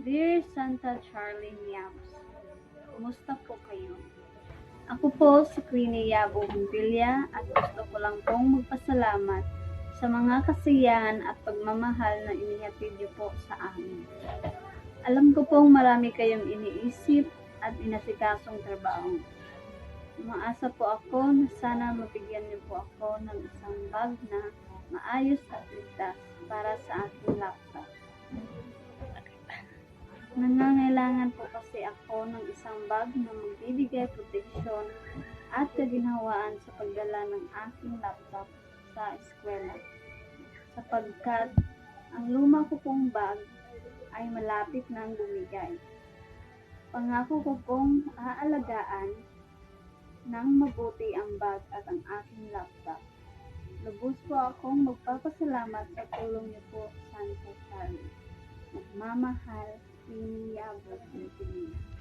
Dear Santa Charlie Niabs, kumusta po kayo? Ako po si Queenie Yabo Montilla at gusto ko lang pong magpasalamat sa mga kasiyahan at pagmamahal na inihatid niyo po sa amin. Alam ko pong marami kayong iniisip at inasikasong trabaho. Umaasa po ako na sana mabigyan niyo po ako ng isang bag na maayos at ligtas para sa aking laptop. Nangangailangan po kasi ako ng isang bag na magbibigay proteksyon at kaginhawaan sa pagdala ng aking laptop sa eskwela. Sapagkat ang luma ko pong bag ay malapit nang bumigay. Pangako ko pong aalagaan ng mabuti ang bag at ang aking laptop. Lubos po akong magpapasalamat sa tulong niyo po, Santa Charlie. Nagmamahal, Queenie Yabo, Montilla.